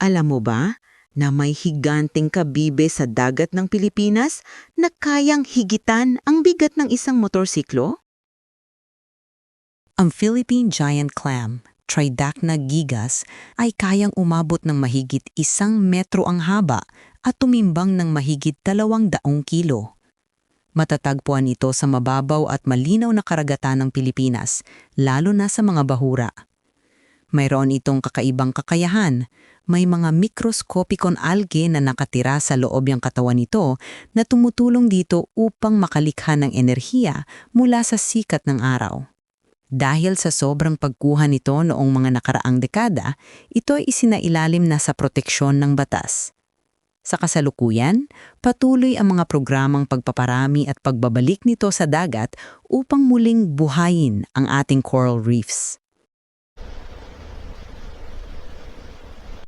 Alam mo ba na may higanteng kabibe sa dagat ng Pilipinas na kayang higitan ang bigat ng isang motorsiklo? Ang Philippine Giant Clam, Tridacna gigas, ay kayang umabot ng mahigit 1 metro ang haba at tumimbang ng mahigit 200 kilo. Matatagpuan ito sa mababaw at malinaw na karagatan ng Pilipinas, lalo na sa mga bahura. Mayroon itong kakaibang kakayahan. May mga mikroskopikong algae na nakatira sa loob ng katawan nito na tumutulong dito upang makalikha ng enerhiya mula sa sikat ng araw. Dahil sa sobrang pagkuha nito noong mga nakaraang dekada, ito ay isinailalim na sa proteksyon ng batas. Sa kasalukuyan, patuloy ang mga programang pagpaparami at pagbabalik nito sa dagat upang muling buhayin ang ating coral reefs.